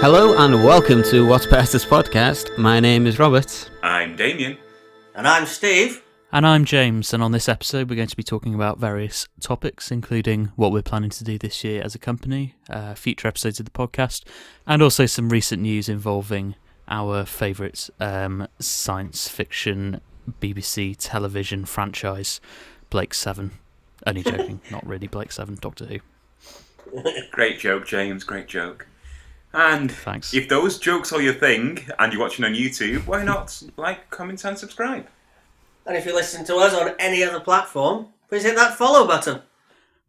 Hello and welcome to What's Past This podcast. My name is Robert. I'm Damian. And I'm Steve. And I'm James, and on this episode we're going to be talking about various topics, including what we're planning to do this year as a company, future episodes of the podcast, and also some recent news involving our favourite science fiction BBC television franchise, Blake 7. Only joking, not really Blake 7, Doctor Who. Great joke, James, great joke. And Thanks. If those jokes are your thing and you're watching on YouTube, why not like, comment and subscribe? And if you listen to us on any other platform, please hit that follow button.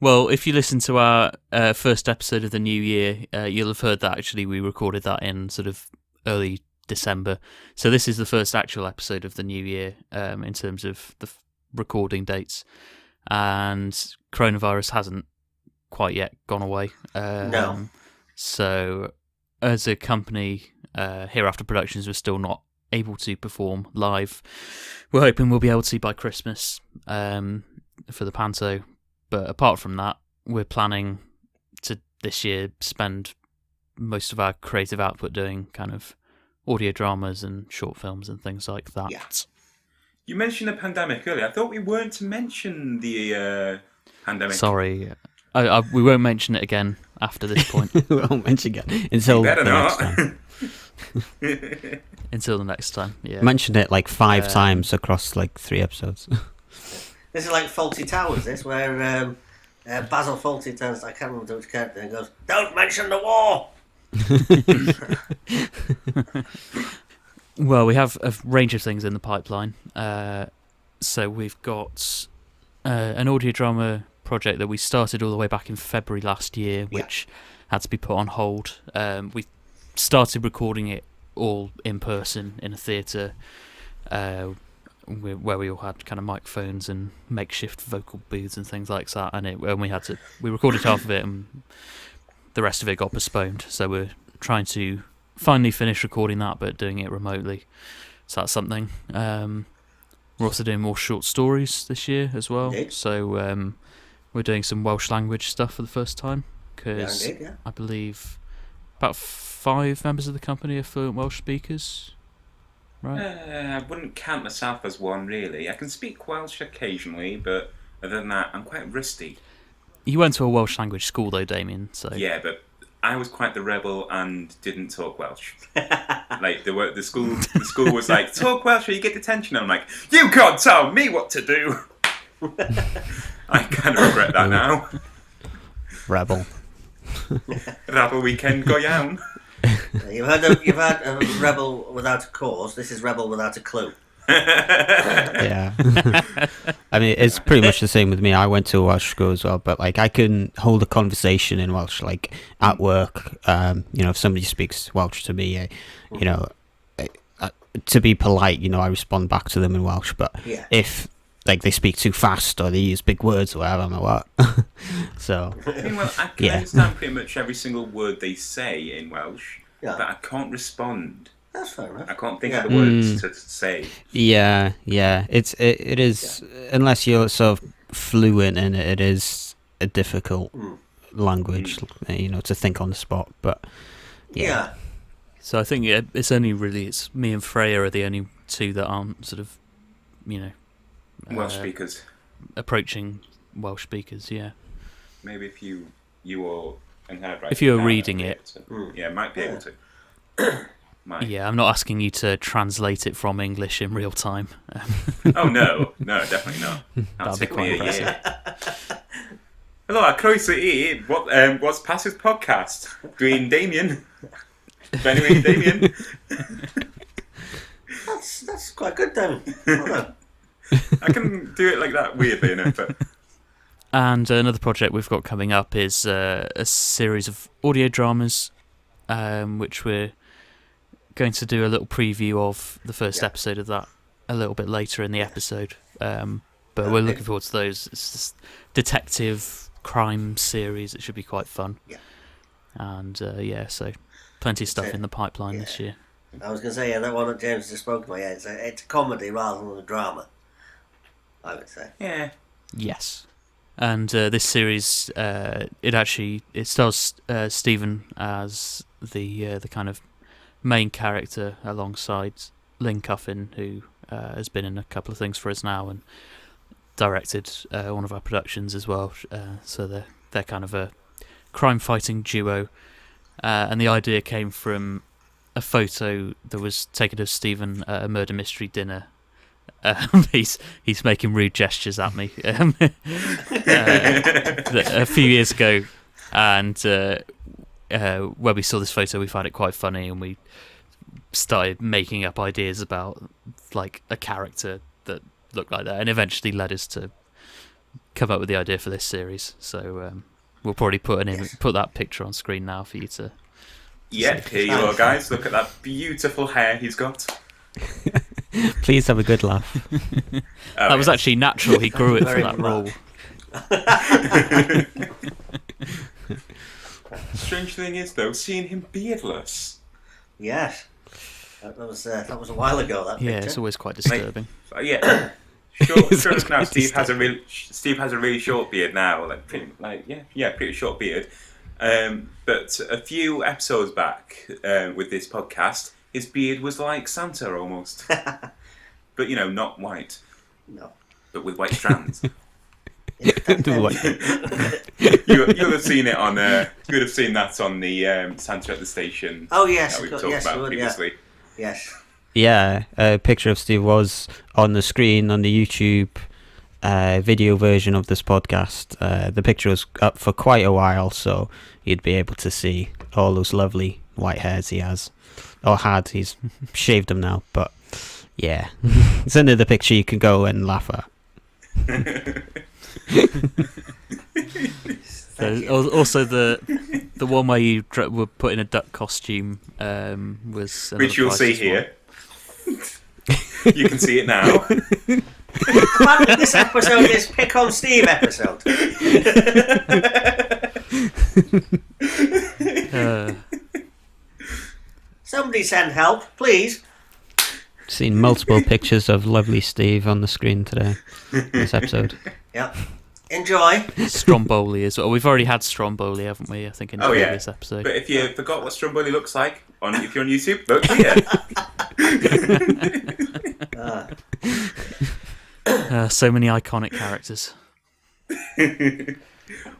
Well, if you listen to our first episode of the new year, you'll have heard that actually we recorded that in sort of early December. So this is the first actual episode of the new year in terms of the recording dates. And coronavirus hasn't quite yet gone away. No. So as a company, Hereafter Productions, we're still not able to perform live. We're hoping we'll be able to by Christmas for the Panto. But apart from that, we're planning to this year spend most of our creative output doing kind of audio dramas and short films and things like that. Yeah. You mentioned the pandemic earlier. I thought we weren't to mention the pandemic. Sorry, we won't mention it again after this point. We won't mention it until the next time. Until the next time, yeah. Mentioned it like 5 times across like 3 episodes. This is like Fawlty Towers, where Basil Fawlty turns, I can't remember which character, and goes, "Don't mention the war!" Well, we have a range of things in the pipeline. So we've got an audio drama project that we started all the way back in February last year, which had to be put on hold. We started recording it all in person in a theatre where we all had kind of microphones and makeshift vocal booths and things like that. And we recorded half of it, and the rest of it got postponed. So we're trying to finally finish recording that, but doing it remotely. So that's something. We're also doing more short stories this year as well. Indeed. So we're doing some Welsh language stuff for the first time, because Yeah. I believe about 5 members of the company are fluent Welsh speakers, right? I wouldn't count myself as one, really. I can speak Welsh occasionally, but other than that, I'm quite rusty. You went to a Welsh language school though, Damian, so... Yeah, but I was quite the rebel and didn't talk Welsh. Like, the school was like, talk Welsh or you get detention. And I'm like, you can't tell me what to do! I kind of regret that now. Rebel. Rebel weekend go down. You've had a rebel without a cause. This is rebel without a clue. Yeah. I mean, it's pretty much the same with me. I went to a Welsh school as well, but like I can hold a conversation in Welsh, like at work. If somebody speaks Welsh to me, to be polite, I respond back to them in Welsh. But if like they speak too fast or they use big words or whatever, I'm like, what? So. I mean, well, I can understand pretty much every single word they say in Welsh, but I can't respond. That's fair enough. I can't think of the words to say. Yeah. It is unless you're sort of fluent in it. It is a difficult language, to think on the spot. But yeah. So I think it's me and Freya are the only 2 that aren't sort of, Welsh speakers. Approaching Welsh speakers, yeah. Maybe if you or Angharad, if you were reading it, might be able to. Yeah, I'm not asking you to translate it from English in real time. Oh no, definitely not. That'd be quite impressive. Hello, croeso I What's Past This podcast. Dwi'n Damian. Anyway, Damian. That's quite good, Damian. Well done. I can do it like that weirdly enough, but... And another project we've got coming up is a series of audio dramas, which we're going to do a little preview of the first episode of that a little bit later in the episode. But we're looking forward to those. It's this detective crime series. It should be quite fun. Yeah. And so plenty of stuff in the pipeline this year. I was going to say, that one that James just spoke about, it's a comedy rather than a drama, I would say. Yeah. Yes. And this series, it stars Stephen as the kind of main character alongside Lynn Cuffin, who has been in a couple of things for us now and directed one of our productions as well. So they're kind of a crime-fighting duo, and the idea came from a photo that was taken of Stephen at a murder mystery dinner. He's making rude gestures at me a few years ago, and when we saw this photo, we found it quite funny, and we started making up ideas about like a character that looked like that, and eventually led us to come up with the idea for this series. So we'll probably put that picture on screen now for you to. Yeah, here you are, guys. Look at that beautiful hair he's got. Please have a good laugh. That was actually natural. He grew it for that role. Strange thing is, though, seeing him beardless. Yes. That was a while ago, that picture. Yeah, it's always quite disturbing. Yeah. Sure enough now, Steve has a really short beard now, pretty short beard. But a few episodes back with this podcast, his beard was like Santa almost, but not white. No. But with white strands. What? You'll have seen it on. You would have seen that on the Santa at the Station. Oh yes, that we've talked about previously. Yeah. Yes. Yeah, a picture of Steve was on the screen on the YouTube video version of this podcast. The picture was up for quite a while, so you'd be able to see all those lovely white hairs he has, or had. He's shaved them now, but yeah, it's under the picture you can go and laugh at. Also, the one where you were put in a duck costume was which you'll see here. You can see it now. Apparently this episode is Pick on Steve episode. Somebody send help, please. Seen multiple pictures of lovely Steve on the screen today. This episode. Yeah. Enjoy. Stromboli as well. We've already had Stromboli, haven't we? I think in the previous episode. But if you forgot what Stromboli looks like, if you're on YouTube, look here. So many iconic characters.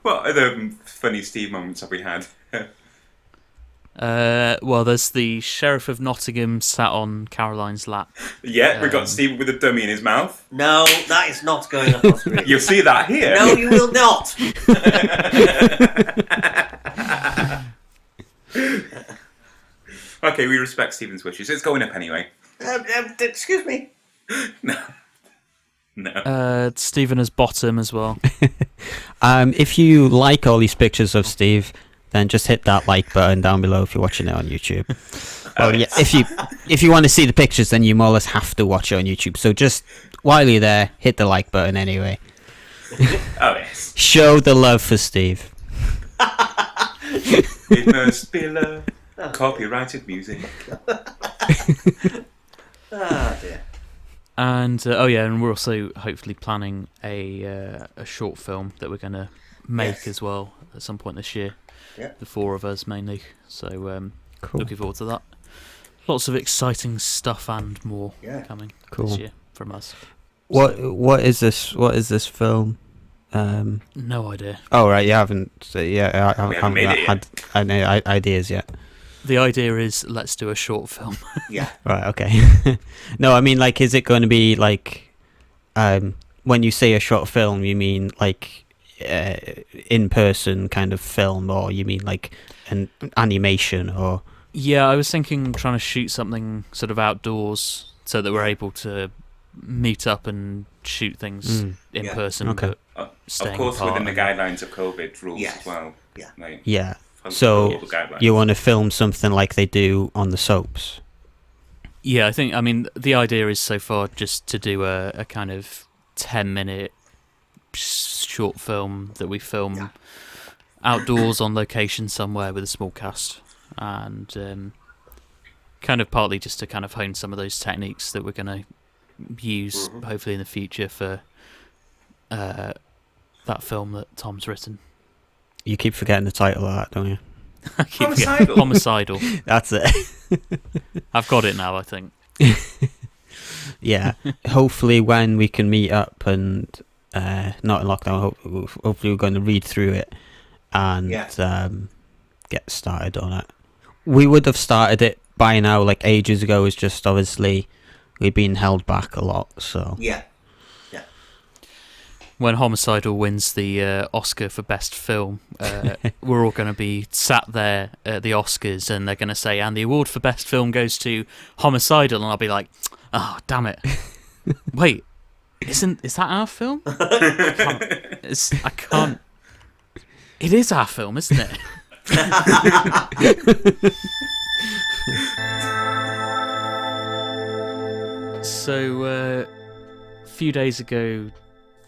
What other funny Steve moments have we had? Well, there's the Sheriff of Nottingham sat on Caroline's lap. Yeah, we got Steve with a dummy in his mouth. No, that is not going up on screen. You'll see that here. No, you will not. Okay, we respect Stephen's wishes. It's going up anyway. Excuse me. No. Stephen as bottom as well. If you like all these pictures of Steve, then just hit that like button down below if you're watching it on YouTube. If you want to see the pictures, then you more or less have to watch it on YouTube. So just while you're there, hit the like button anyway. Oh yes. Show the love for Steve. It must be love. Copyrighted music. Oh dear. And and we're also hopefully planning a short film that we're going to make as well at some point this year. Yeah. The four of us mainly. So Cool. looking forward to that. Lots of exciting stuff and more coming this year from us. What is this? What is this film? No idea. Oh right, you haven't. I haven't made it had any ideas yet. The idea is let's do a short film. Yeah. Right. Okay. No, I mean, like, is it going to be like, when you say a short film, you mean like in-person kind of film, or you mean like an animation, or? Yeah, I was thinking trying to shoot something sort of outdoors so that we're able to meet up and shoot things in person. Okay. But Of course, within the guidelines of COVID rules as well. Yeah. Like, Yeah. follow So all the guidelines. you want to film something like they do on the soaps? Yeah, I mean, the idea is so far just to do a kind of 10-minute short film that we film outdoors on location somewhere with a small cast, and kind of partly just to kind of hone some of those techniques that we're going to use hopefully in the future for that film that Tom's written? You keep forgetting the title of that, don't you? I keep forgetting- Homicidal. Homicidal. That's it. I've got it now, I think. Yeah. Hopefully when we can meet up and not in lockdown, hopefully we're going to read through it and get started on it. We would have started it by now, like ages ago. It's just obviously we've been held back a lot, so... Yeah. When Homicidal wins the Oscar for Best Film, we're all going to be sat there at the Oscars and they're going to say, and the award for Best Film goes to Homicidal, and I'll be like, oh, damn it. Wait, is that our film? I can't. It is our film, isn't it? So, a few days ago,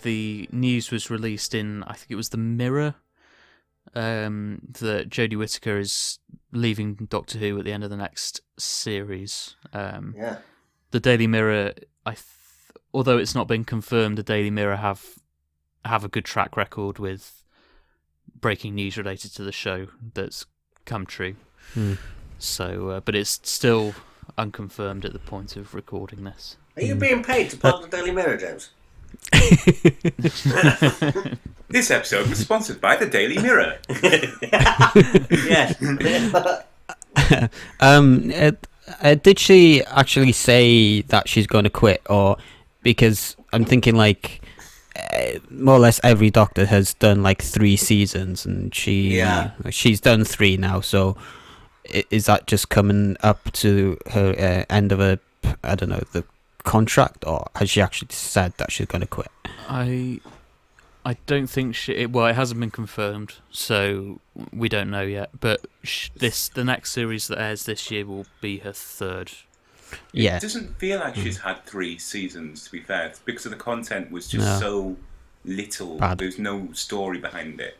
the news was released in, I think it was the Mirror, that Jodie Whittaker is leaving Doctor Who at the end of the next series. The Daily Mirror, although it's not been confirmed, the Daily Mirror have a good track record with breaking news related to the show that's come true. So, but it's still unconfirmed at the point of recording this. Are you being paid to plug the Daily Mirror, James? This episode was sponsored by the Daily Mirror. Yes. Did she actually say that she's going to quit, or because I'm thinking like more or less every Doctor has done like 3 seasons, and she's done 3 now. So is that just coming up to her end of the contract, or has she actually said that she's going to quit? I don't think it hasn't been confirmed, so we don't know yet. But the next series that airs this year will be her 3rd. Yeah, It doesn't feel like she's had 3 seasons, to be fair, because of the content was just so little. Bad. There's no story behind it.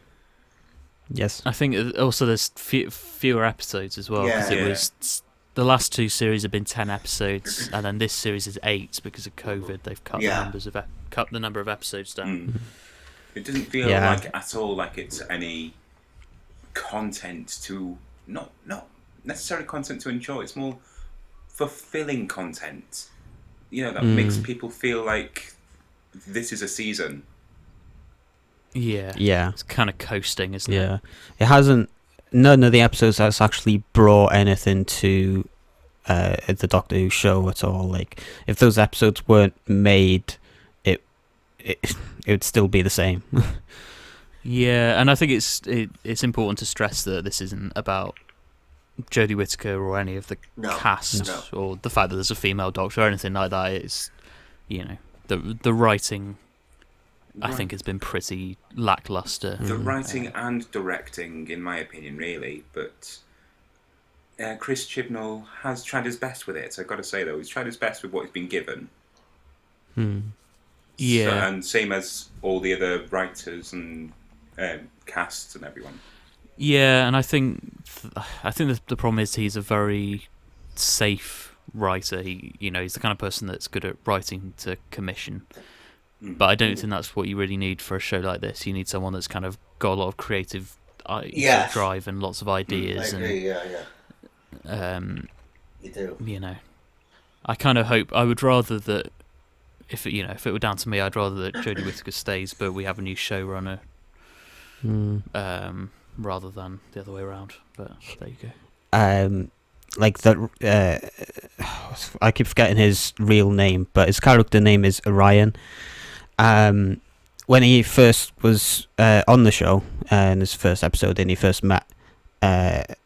Yes. I think also there's fewer episodes as well, because it was... The last 2 series have been 10 episodes, and then this series is 8 because of COVID. They've cut the number of episodes down. It doesn't feel like at all like it's any content to not necessarily content to enjoy. It's more fulfilling content. That makes people feel like this is a season. Yeah. Yeah. It's kind of coasting, isn't it? Yeah. It hasn't. None of the episodes has actually brought anything to the Doctor Who show at all. Like, if those episodes weren't made, it would still be the same. Yeah, and I think it's important to stress that this isn't about Jodie Whittaker or any of the cast or the fact that there's a female Doctor or anything like that. It's the writing. I think it's been pretty lackluster. The writing and directing, in my opinion, really. But Chris Chibnall has tried his best with it. So I've got to say, though, he's tried his best with what he's been given. Yeah. So, and same as all the other writers and casts and everyone. Yeah, and I think the problem is he's a very safe writer. He's the kind of person that's good at writing to commission. But I don't think that's what you really need for a show like this. You need someone that's kind of got a lot of creative drive and lots of ideas. I agree, you do. I kind of hope. I would rather that if it were down to me, I'd rather that Jodie Whittaker stays, but we have a new showrunner, rather than the other way around. But there you go. Like that. I keep forgetting his real name, but his character name is Orion. When he first was on the show in his first episode, and he first met at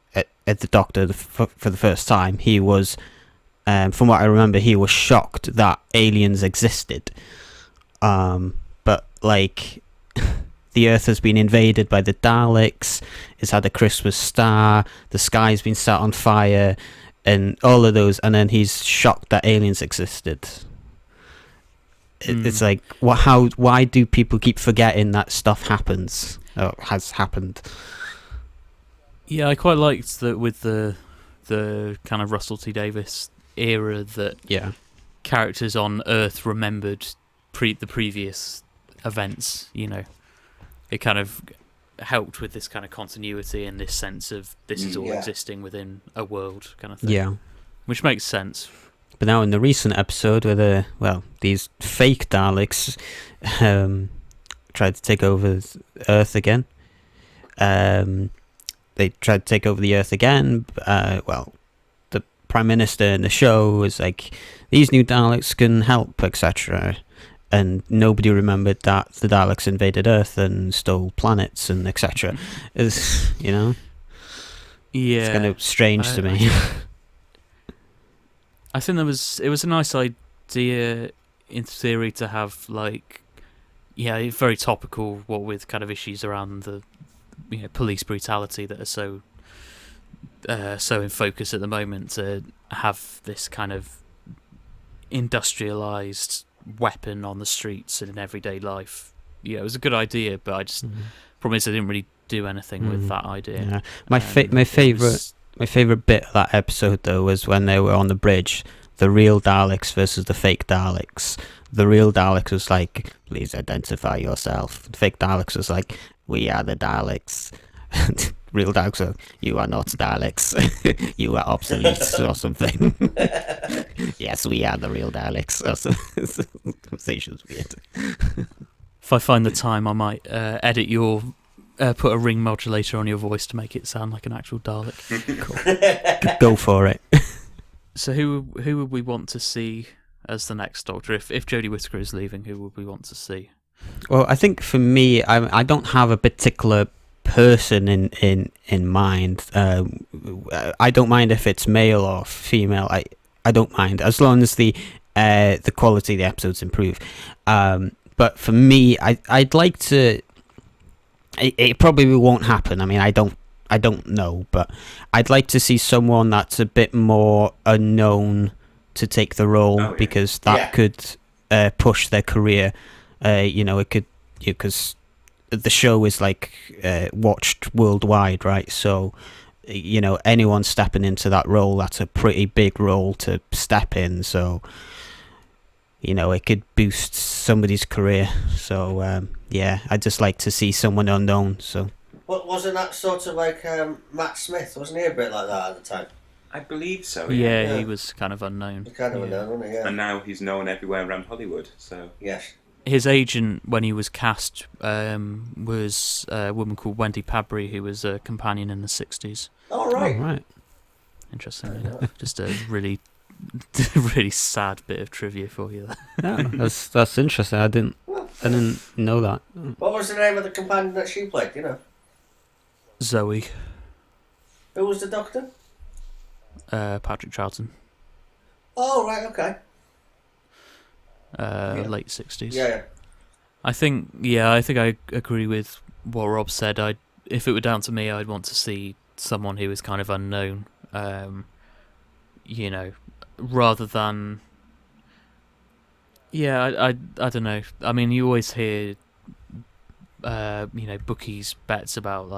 the Doctor for the first time, he was, from what I remember, he was shocked that aliens existed. But like, the Earth has been invaded by the Daleks. It's had a Christmas star. The sky's been set on fire, and all of those. And then he's shocked that aliens existed. It's like, why do people keep forgetting that stuff happens or has happened? Yeah, I quite liked that with the kind of Russell T Davies era, that characters on Earth remembered the previous events. it kind of helped with this kind of continuity and this sense of this is all Yeah. existing within a world kind of thing. Yeah. Which makes sense. But now in the recent episode where these fake Daleks tried to take over Earth again. They tried to take over the Earth again. The Prime Minister in the show was like, these new Daleks can help, etc. And nobody remembered that the Daleks invaded Earth and stole planets and etc. It's, Yeah. it's kind of strange to me. I think it was a nice idea in theory to have very topical, what with kind of issues around the police brutality that are so in focus at the moment, to have this kind of industrialized weapon on the streets and in everyday life. Yeah, it was a good idea, but I just problem is I didn't really do anything with that idea. Yeah. My favorite bit of that episode though was when they were on the bridge, the real Daleks versus the fake Daleks. The real Daleks was like, please identify yourself. The fake Daleks was like, we are the Daleks. Real Daleks were, you are not Daleks. You are obsolete or something. Yes, we are the real Daleks. The conversation's weird. If I find the time, I might edit your put a ring modulator on your voice to make it sound like an actual Dalek. Cool. Go for it. So who would we want to see as the next Doctor? If Jodie Whittaker is leaving, who would we want to see? Well, I think for me, I don't have a particular person in mind. I don't mind if it's male or female. I don't mind, as long as the quality of the episodes improve. But for me, I'd like to. It probably won't happen. I mean, I don't know, but I'd like to see someone that's a bit more unknown to take the role, because that could push their career. It could, because the show is watched worldwide, right? So, anyone stepping into that role, that's a pretty big role to step in. So, it could boost somebody's career. So, I'd just like to see someone unknown. So, wasn't that sort of like Matt Smith? Wasn't he a bit like that at the time? I believe so. Yeah, he was kind of unknown. Kind of unknown, wasn't he? Yeah. And now he's known everywhere around Hollywood. So yes. His agent, when he was cast, was a woman called Wendy Padbury, who was a companion in the 60s. Oh, right. Oh, right. Interesting. Just a really, really sad bit of trivia for you there. Yeah, that's interesting. I didn't know that. What was the name of the companion that she played? Zoe. Who was the Doctor? Patrick Charlton. Oh, right. Okay. Late 60s. Yeah. I think I agree with what Rob said. If it were down to me, I'd want to see someone who is kind of unknown, rather than. Yeah, I don't know. I mean, you always hear, bookies bets about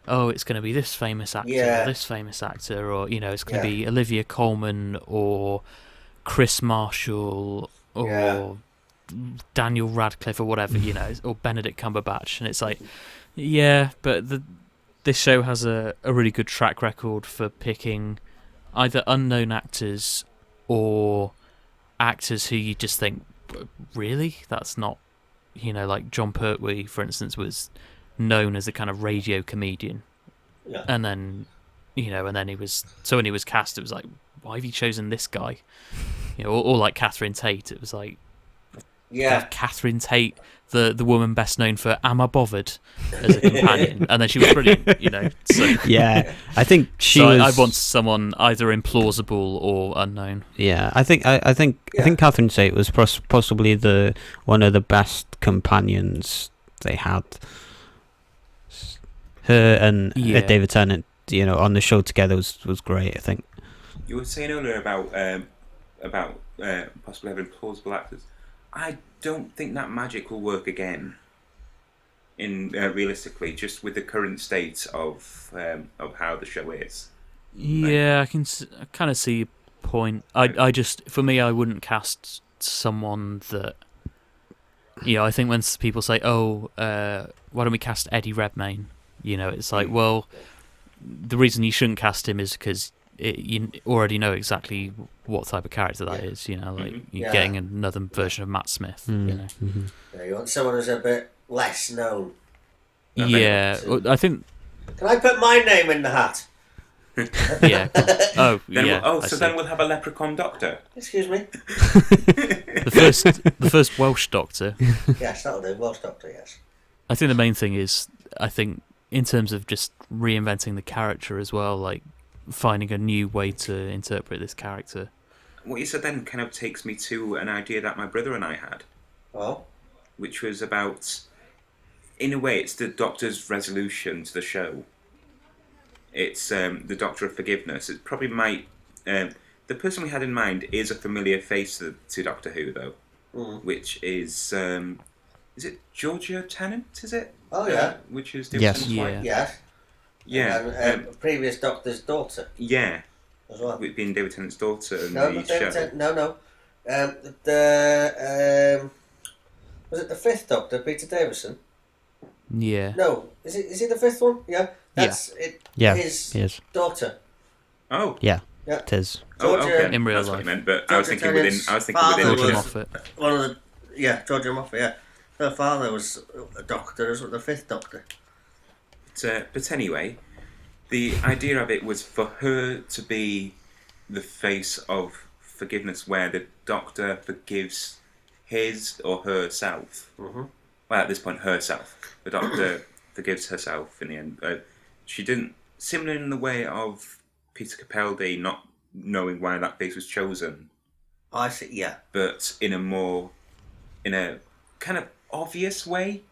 it's going to be this famous actor or this famous actor, or it's going to be Olivia Colman or Chris Marshall or Daniel Radcliffe or whatever, or Benedict Cumberbatch, and it's like, but this show has a really good track record for picking either unknown actors or actors who you just think, really? That's not, like John Pertwee, for instance, was known as a kind of radio comedian. Yeah. And then, when he was cast, it was like, why have you chosen this guy? Or like Catherine Tate, it was like, Catherine Tate, the woman best known for Am I Bothered as a companion, and then she was brilliant, So Yeah, I think I want someone either implausible or unknown. Yeah, I think Catherine Tate was possibly one of the best companions they had. Her and David Tennant, on the show together was great. I think. You were saying earlier about possibly having plausible actors. I don't think that magic will work again. Realistically, just with the current state of how the show is. Yeah, I kind of see your point. I just, for me, I wouldn't cast someone that I think when people say, "Oh, why don't we cast Eddie Redmayne?" It's like, well, the reason you shouldn't cast him is because you already know exactly what type of character that is. You're getting another version of Matt Smith. Yeah, you want someone who's a bit less known. Yeah, I think. Can I put my name in the hat? Yeah. Oh, yeah. Then we'll have a leprechaun doctor. Excuse me. The first Welsh doctor. Yes, that'll do. Welsh doctor. Yes. I think the main thing is, in terms of just reinventing the character as well, like finding a new way to interpret this character. What you said then kind of takes me to an idea that my brother and I had. Oh. Which was about, in a way, it's the Doctor's resolution to the show. It's the Doctor of Forgiveness. It probably might... the person we had in mind is a familiar face to Doctor Who, though. Which is... is it Georgia Tennant, is it? Oh, yeah. Which is Yes. wife? Yes. Yeah. And previous Doctor's daughter. Yeah. As well. With being David Tennant's daughter in No, the show. no. Was it the fifth Doctor, Peter Davison? Yeah. No. Is he the fifth one? Yeah. That's it. Yeah, His he is. daughter. Oh. Yeah, Yeah. it is. Georgia, okay. In real That's what life. you meant, but I was thinking Georgia within... father Georgia was- Moffat. one of the Georgia Moffat. Yeah. Her father was a doctor, as well, the fifth Doctor. But anyway, the idea of it was for her to be the face of forgiveness, where the Doctor forgives his or herself. Mm-hmm. Well, at this point, herself. The Doctor forgives herself in the end. She didn't, similar in the way of Peter Capaldi not knowing why that face was chosen, I see. Yeah. but in a kind of obvious way,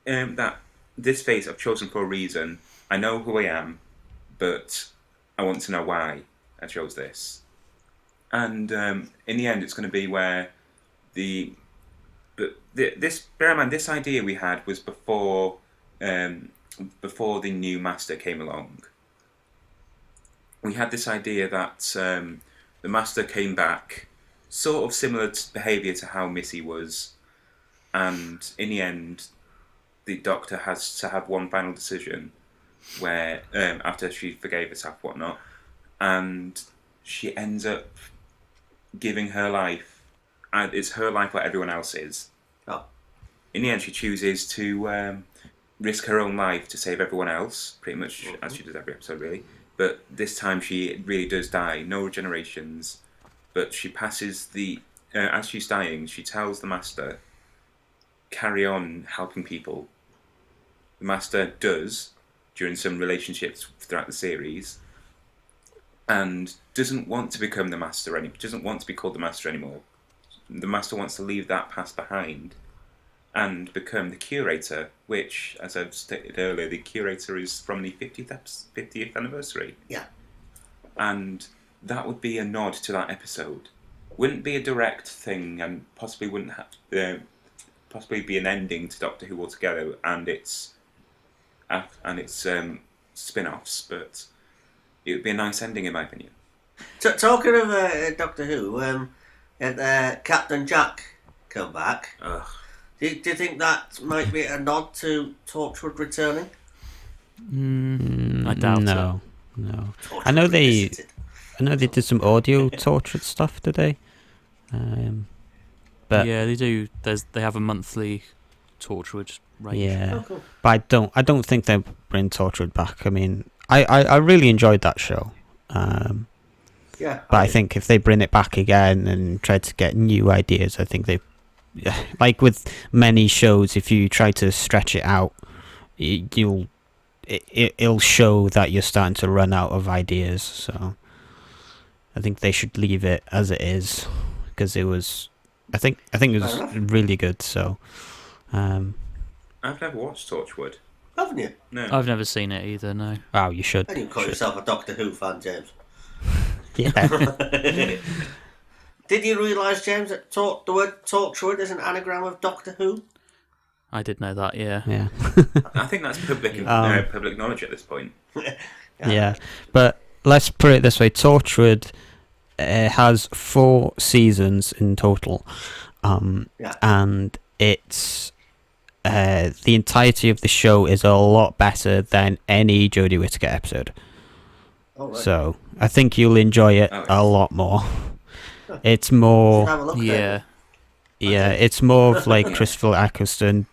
that this face I've chosen for a reason. I know who I am, but I want to know why I chose this. And in the end, it's going to be where bear in mind, this idea we had was before the new Master came along. We had this idea that the Master came back, sort of similar behaviour to how Missy was, and in the end, the Doctor has to have one final decision, where after she forgave herself, whatnot, and she ends up giving her life, and it's her life what everyone else is. Oh. In the end, she chooses to risk her own life to save everyone else, pretty much as she does every episode, really. But this time she really does die, no regenerations. But she passes as she's dying, she tells the Master, carry on helping people. The Master does, during some relationships throughout the series, and doesn't want to become the Master anymore, doesn't want to be called the Master anymore. The Master wants to leave that past behind and become the Curator, which, as I've stated earlier, the Curator is from the 50th anniversary. Yeah. And that would be a nod to that episode. Wouldn't be a direct thing, and possibly wouldn't have possibly be an ending to Doctor Who altogether, and its spin-offs, but it would be a nice ending in my opinion. Talking of Doctor Who, Captain Jack come back. Ugh. Do you think that might be a nod to Torchwood returning? I doubt it. No. Torchwood I know they revisited. did some audio Torchwood stuff today. But Yeah, they do. They have a monthly Torchwood range. yeah, Oh, cool. but I don't think they'll bring Torchwood back. I mean, I really enjoyed that show. Yeah. But I think if they bring it back again and try to get new ideas, I think like with many shows, if you try to stretch it out, it'll show that you're starting to run out of ideas. So I think they should leave it as it is, because it was, I think it was really good. So I've never watched Torchwood. Haven't you? No. I've never seen it either, no. wow, you should. And you call yourself a Doctor Who fan, James. Yeah. Did you realise, James, that the word Torchwood is an anagram of Doctor Who? I did know that, yeah. Yeah. I think that's public knowledge at this point. Yeah, but let's put it this way: Torchwood has 4 seasons in total, and it's the entirety of the show is a lot better than any Jodie Whittaker episode. Oh, right. So I think you'll enjoy it a lot more. It's more, Have a look Yeah. yeah, it's more of like Christopher Eccleston,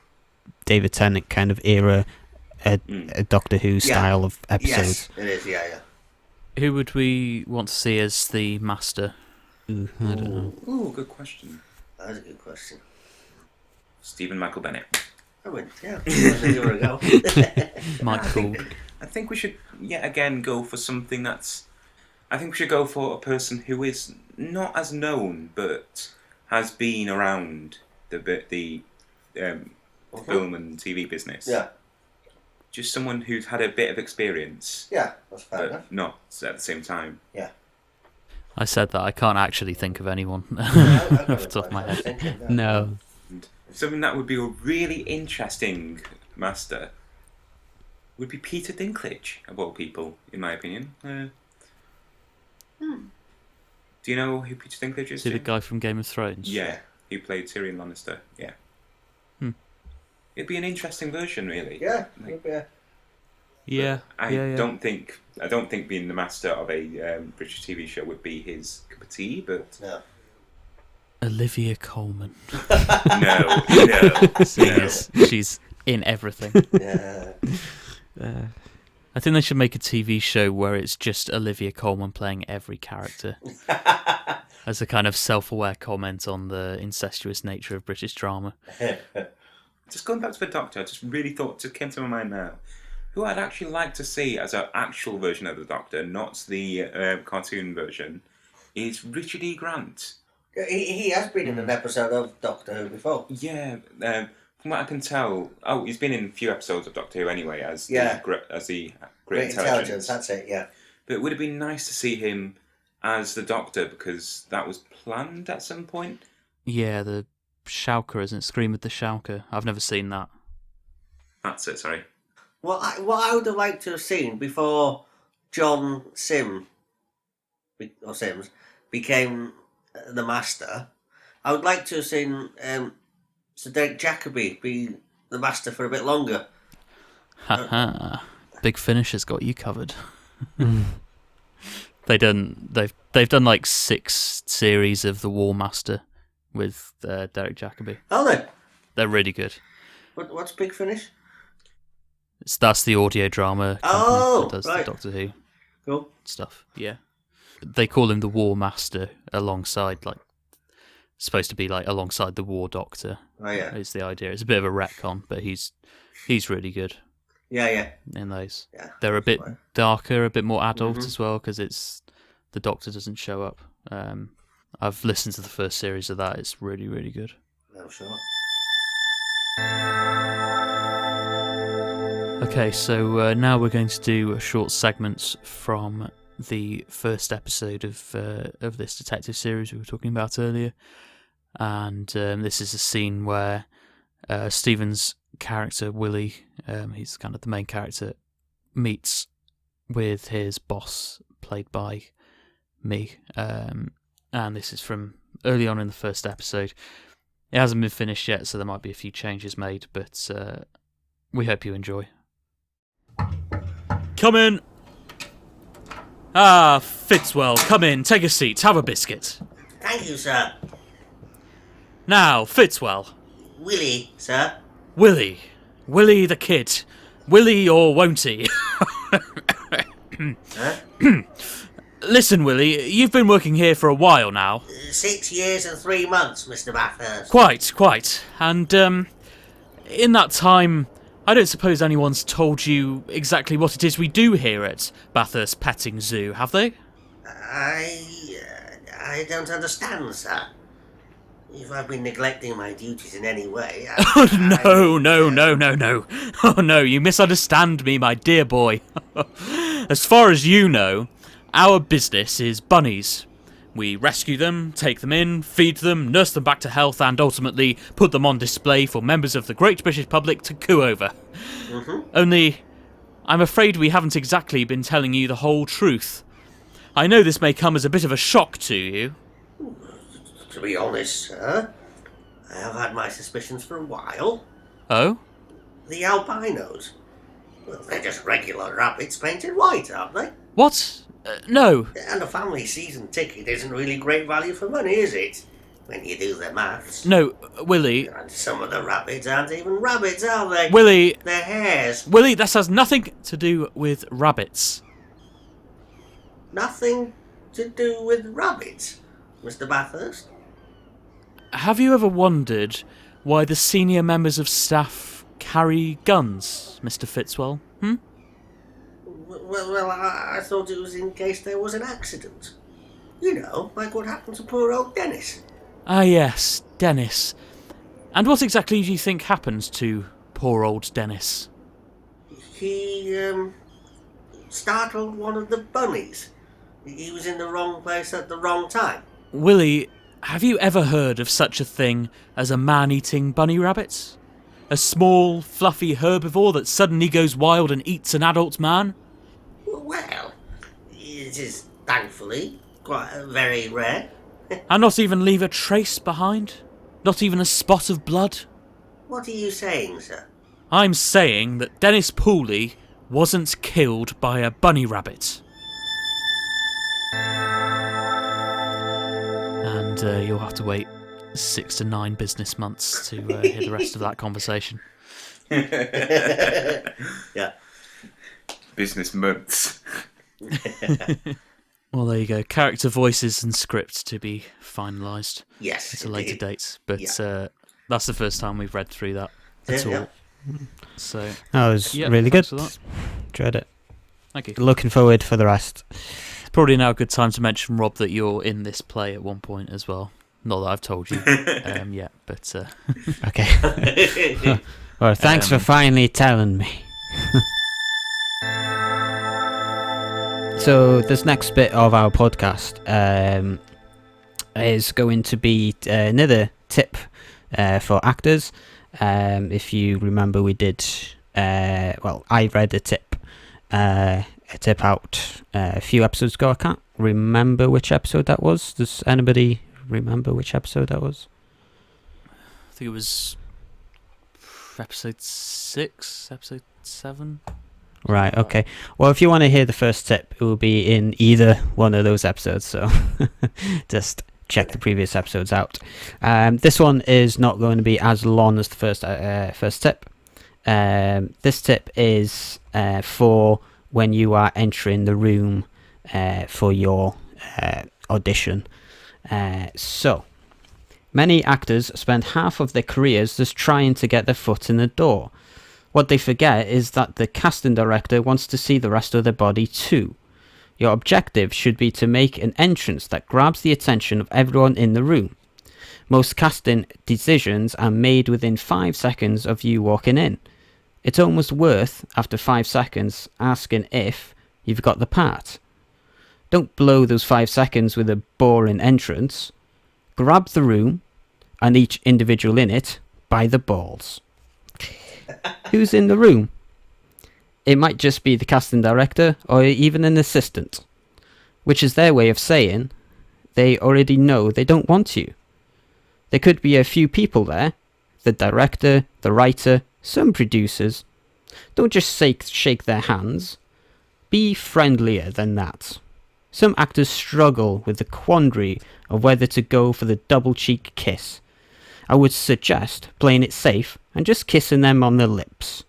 David Tennant kind of era, a Doctor Who style of episodes. Yes, it is. Yeah. Who would we want to see as the Master? Ooh, I don't know. Ooh, good question. That's a good question. Stephen Michael Bennett. I went, yeah, that was a year ago. Michael. I think we should yet again go for something that's. I think we should go for a person who is not as known, but has been around the film and TV business. Yeah, Just someone who's had a bit of experience, yeah, that's fair but enough. not at the same time. Yeah. I said that I can't actually think of anyone Off off the top of my head. head. No. And something that would be a really interesting master would be Peter Dinklage, of all people, in my opinion. Do you know who Peter Dinklage is? Is he the Jim? guy from Game of Thrones? Yeah, he played Tyrion Lannister. Yeah. It'd be an interesting version, really. Yeah, Like, yeah. Yeah. I yeah. don't think being the master of a British TV show would be his cup of tea, but No. Olivia Colman. no. Seeing as she's in everything. Yeah. I think they should make a TV show where it's just Olivia Colman playing every character. As a kind of self-aware comment on the incestuous nature of British drama. Just going back to the Doctor, I just really just came to my mind now. Who I'd actually like to see as an actual version of the Doctor, not the cartoon version, is Richard E. Grant. He has been in an episode of Doctor Who before. Yeah, from what I can tell, he's been in a few episodes of Doctor Who anyway as the Great Intelligence. That's it, yeah. But it would have been nice to see him as the Doctor because that was planned at some point. Yeah, the Shouker, isn't it? Scream of the Shouker. I've never seen that. That's it. Sorry. What I would have liked to have seen before John Sims became the Master, I would like to have seen Sir Derek Jacobi be the Master for a bit longer. Haha. Big Finish has got you covered. They've done like 6 series of the War Master with Derek Jacobi. Oh, they? They're really good. What's Big Finish? That's the audio drama company that does right. the Doctor Who Cool. stuff. Yeah, they call him the War Master alongside, like, supposed to be like alongside the War Doctor. Oh, yeah. Is the idea? It's a bit of a retcon, but he's really good Yeah. in those. Yeah. They're a bit Right. darker, a bit more adult Mhm. as well, because it's the Doctor doesn't show up. I've listened to the first series of that. It's really, really good. No, sure. Okay, so now we're going to do a short segment from the first episode of this detective series we were talking about earlier, and this is a scene where Stephen's character Willie, he's kind of the main character, meets with his boss, played by me, and this is from early on in the first episode. It hasn't been finished yet, so there might be a few changes made, but we hope you enjoy. Come in! Ah, Fitzwell, come in, take a seat, have a biscuit. Thank you, sir. Now, Fitzwell. Willie, sir. Willie the kid. Willie or won't he? Huh? Listen, Willie, you've been working here for a while now. 6 years and 3 months, Mr. Bathurst. Quite. And, in that time, I don't suppose anyone's told you exactly what it is we do here at Bathurst Petting Zoo, have they? I don't understand, sir. If I've been neglecting my duties in any way... Oh, no. Oh, no, you misunderstand me, my dear boy. As far as you know, our business is bunnies. We rescue them, take them in, feed them, nurse them back to health, and ultimately put them on display for members of the great British public to coo over. Mm-hmm. Only, I'm afraid we haven't exactly been telling you the whole truth. I know this may come as a bit of a shock to you. To be honest, sir, I have had my suspicions for a while. Oh? The albinos. Well, they're just regular rabbits painted white, aren't they? What? No. And a family season ticket isn't really great value for money, is it? When you do the maths. No, Willie. And some of the rabbits aren't even rabbits, are they? Willie. They're hares. Willie, this has nothing to do with rabbits. Nothing to do with rabbits, Mr. Bathurst. Have you ever wondered why the senior members of staff carry guns, Mr. Fitzwell? Well, I thought it was in case there was an accident. You know, like what happened to poor old Dennis. Ah, yes, Dennis. And what exactly do you think happened to poor old Dennis? He, startled one of the bunnies. He was in the wrong place at the wrong time. Willie, have you ever heard of such a thing as a man-eating bunny rabbit? A small, fluffy herbivore that suddenly goes wild and eats an adult man? Well, it is thankfully quite very rare. And not even leave a trace behind? Not even a spot of blood? What are you saying, sir? I'm saying that Dennis Pooley wasn't killed by a bunny rabbit. And you'll have to wait 6 to 9 business months to hear the rest of that conversation. Yeah. Business months. Well, there you go. Character voices and script to be finalised Yes. at a later indeed. date. But Yeah. that's the first time we've read through that at all. Yeah. So, That was yeah, really good. thanks for that. Enjoyed it. Thank you. Looking forward for the rest. It's probably now a good time to mention, Rob, that you're in this play at one point as well. Not that I've told you yet, but... Okay. Well, thanks for finally telling me. So this next bit of our podcast is going to be another tip for actors. If you remember, we did. I read a tip out a few episodes ago. I can't remember which episode that was. Does anybody remember which episode that was? I think it was episode 6, episode 7. Right, okay. Well, if you want to hear the first tip, it will be in either one of those episodes, so just check the previous episodes out. This one is not going to be as long as the first tip. This tip is for when you are entering the room for your audition. So, many actors spend half of their careers just trying to get their foot in the door. What they forget is that the casting director wants to see the rest of their body too. Your objective should be to make an entrance that grabs the attention of everyone in the room. Most casting decisions are made within 5 seconds of you walking in. It's almost worth, after 5 seconds, asking if you've got the part. Don't blow those 5 seconds with a boring entrance. Grab the room, and each individual in it, by the balls. Who's in the room? It might just be the casting director or even an assistant, which is their way of saying they already know they don't want you. There could be a few people there, the director, the writer, some producers. Don't just shake their hands. Be friendlier than that. Some actors struggle with the quandary of whether to go for the double cheek kiss. I would suggest playing it safe and just kissing them on the lips.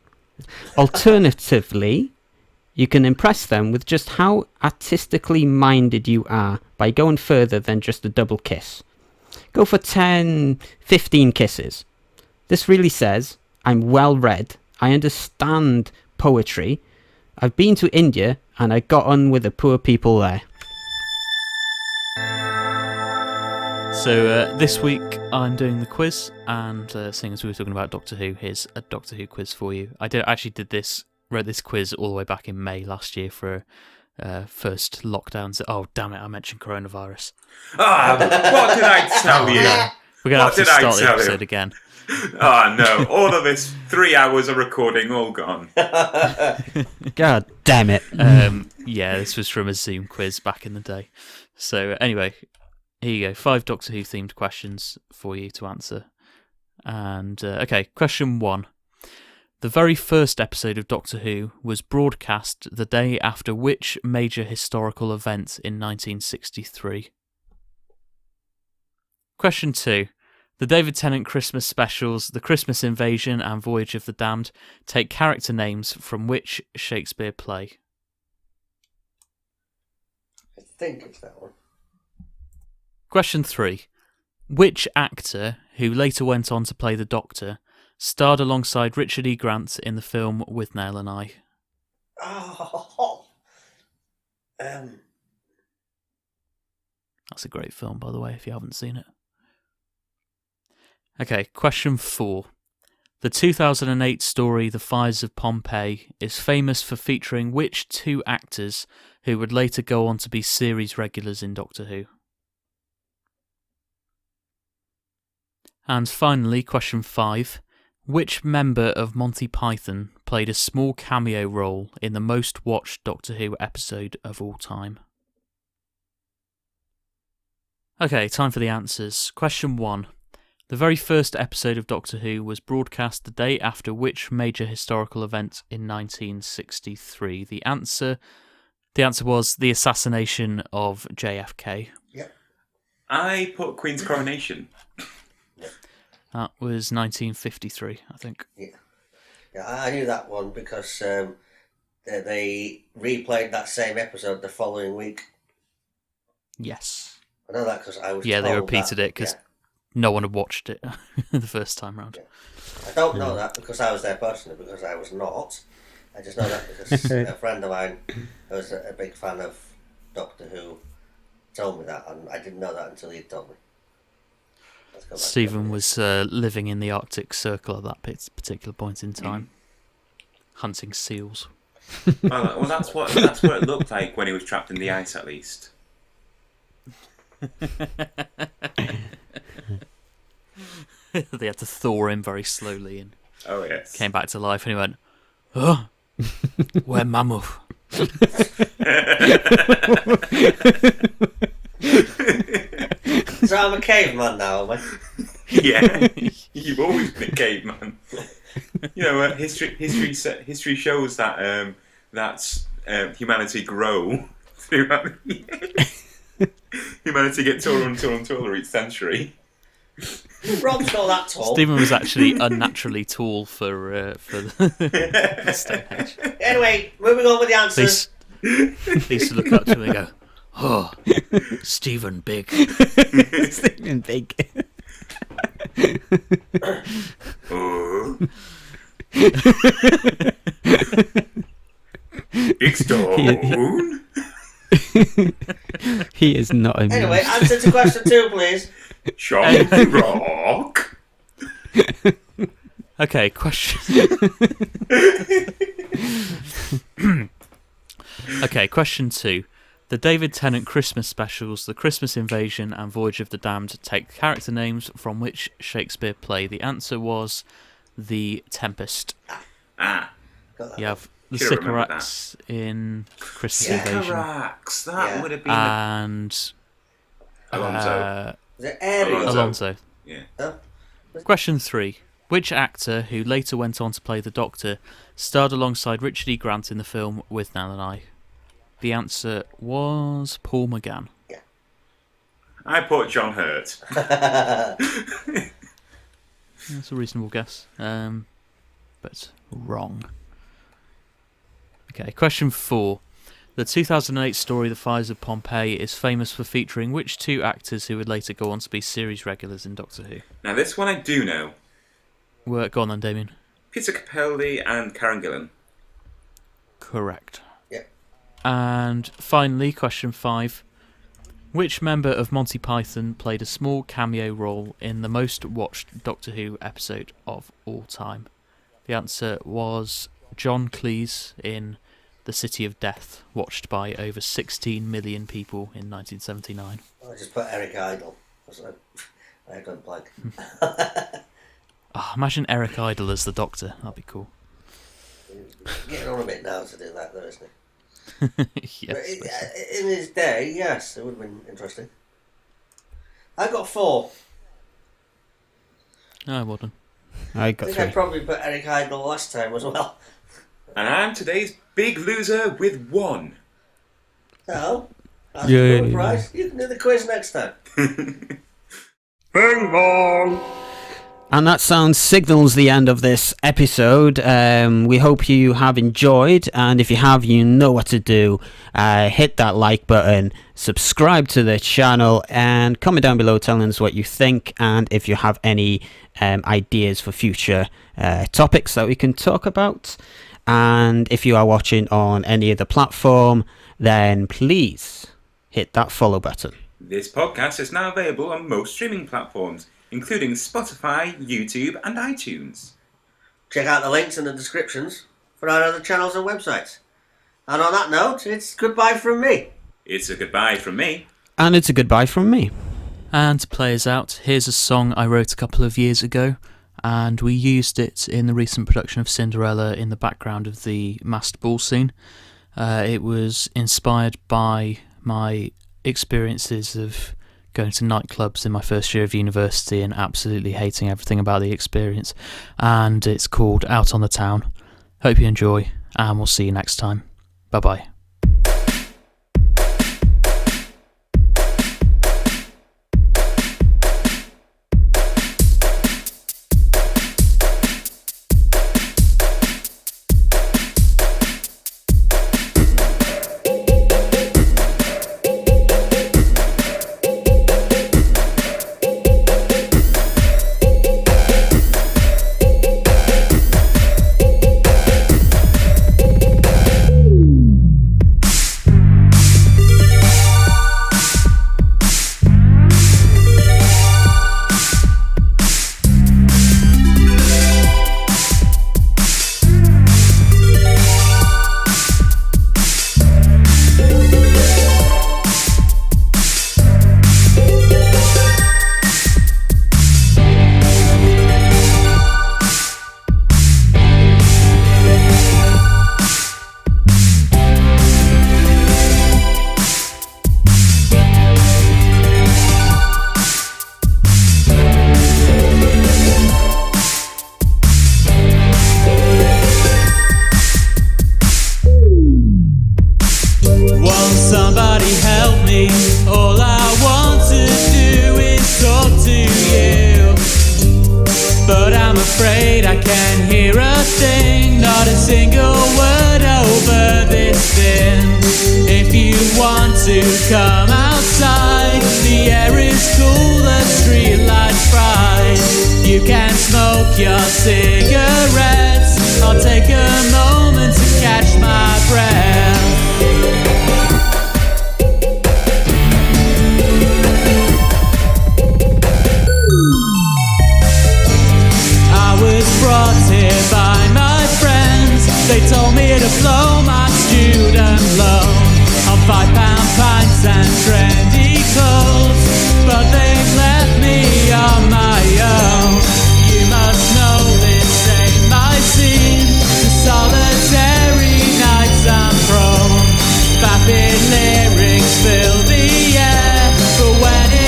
Alternatively, you can impress them with just how artistically minded you are by going further than just a double kiss. Go for 10, 15 kisses. This really says, I'm well read, I understand poetry, I've been to India and I got on with the poor people there. So this week I'm doing the quiz, and seeing as we were talking about Doctor Who, here's a Doctor Who quiz for you. I wrote this quiz all the way back in May last year for first lockdowns. Oh damn it! I mentioned coronavirus. Ah, what did I tell you? We're gonna What have to did I start the tell you? episode again. Oh no, all of this 3 hours of recording all gone. God damn it. Yeah, this was from a Zoom quiz back in the day. So anyway, here you go. 5 Doctor Who themed questions for you to answer. And, okay, question 1. The very first episode of Doctor Who was broadcast the day after which major historical event in 1963? Question 2. The David Tennant Christmas specials, The Christmas Invasion and Voyage of the Damned, take character names from which Shakespeare play? I think it's that one. Question 3. Which actor, who later went on to play the Doctor, starred alongside Richard E. Grant in the film With Nail and I? Oh, That's a great film, by the way, if you haven't seen it. Okay, question 4. The 2008 story The Fires of Pompeii is famous for featuring which 2 actors who would later go on to be series regulars in Doctor Who? And finally, question 5. Which member of Monty Python played a small cameo role in the most watched Doctor Who episode of all time? Okay, time for the answers. Question 1. The very first episode of Doctor Who was broadcast the day after which major historical event in 1963? The answer was the assassination of JFK. Yep. I put Queen's Coronation. That was 1953, I think. Yeah, I knew that one because they replayed that same episode the following week. Yes. I know that because I was Yeah, told they repeated that, it because no one had watched it the first time round. Yeah. I don't know that because I was there personally, because I was not. I just know that because a friend of mine who was a big fan of Doctor Who told me that, and I didn't know that until he told me. Let's go back to Stephen that. was living in the Arctic Circle at that particular point in time, hunting seals. Well, that's what it looked like when he was trapped in the ice, at least. They had to thaw him very slowly and Oh yes. came back to life, and he went, "Oh, where mammoth?" So I'm a caveman now, am I? Yeah, you've always been a caveman. You know, history shows that humanity grow throughout the years. Humanity get taller and taller and taller each century. Rob's not that tall. Stephen was actually unnaturally tall for the Stone Age. Anyway, moving on with the answers. They used to look up to him and go, "Oh, Stephen Big." Stephen Big. Oh. Big Stone. He is not immune. Anyway, answer to question 2, please. Sean Rock. Okay, question. Okay, question 2. The David Tennant Christmas specials, The Christmas Invasion and Voyage of the Damned, take character names from which Shakespeare play? The answer was The Tempest. Ah. Got that You have the Should've remembered Sycorax in Christmas Yeah. Invasion. Sycorax. That Yeah. would have been And Alonso. Is it Ariel? Alonso. Yeah. Huh? Question 3. Which actor, who later went on to play the Doctor, starred alongside Richard E. Grant in the film With Nell and I? The answer was Paul McGann. I put John Hurt. That's a reasonable guess, but wrong. Okay, question 4. The 2008 story The Fires of Pompeii is famous for featuring which 2 actors who would later go on to be series regulars in Doctor Who? Now this one I do know. Go on then, Damian. Peter Capaldi and Karen Gillan. Correct. Yep. And finally, question 5. Which member of Monty Python played a small cameo role in the most watched Doctor Who episode of all time? The answer was John Cleese in The City of Death, watched by over 16 million people in 1979. I just put Eric Idle. I don't blank. Imagine Eric Idle as the Doctor. That'd be cool. Getting on a bit now to do that, though, isn't it? Yes. But in his day, yes, it would have been interesting. I got 4. Oh, well done. I I got think I 3. probably put Eric Idle last time as well. And I'm today's big loser with 1. No. That's Yeah. the prize. You can do the quiz next time. Bing bong! And that sound signals the end of this episode. We hope you have enjoyed, and if you have, you know what to do. Hit that like button, subscribe to the channel, and comment down below telling us what you think, and if you have any ideas for future topics that we can talk about. And if you are watching on any other platform, then please hit that follow button. This podcast is now available on most streaming platforms, including Spotify, YouTube, and iTunes. Check out the links in the descriptions for our other channels and websites. And on that note, it's goodbye from me. It's a goodbye from me. And it's a goodbye from me. And to play us out, here's a song I wrote a couple of years ago, and we used it in the recent production of Cinderella in the background of the masked ball scene. It was inspired by my experiences of going to nightclubs in my first year of university and absolutely hating everything about the experience. And it's called Out on the Town. Hope you enjoy, and we'll see you next time. Bye-bye. Come outside, the air is cool, the street lights bright. You can smoke your cigarettes, I'll take a moment to catch my breath. I was brought here by my friends, they told me to blow my student loan on £5 pints and trendy clothes, but they've left me on my own. You must know this ain't my scene, to solitary nights I'm prone. Vapid lyrics fill the air, but when in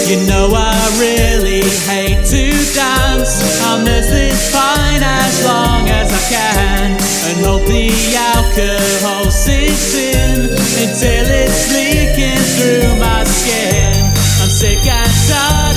you know I really hate to dance. I'll nurse this fine as long as I can, and hope the alcohol sinks in until it's leaking through my skin. I'm sick and tired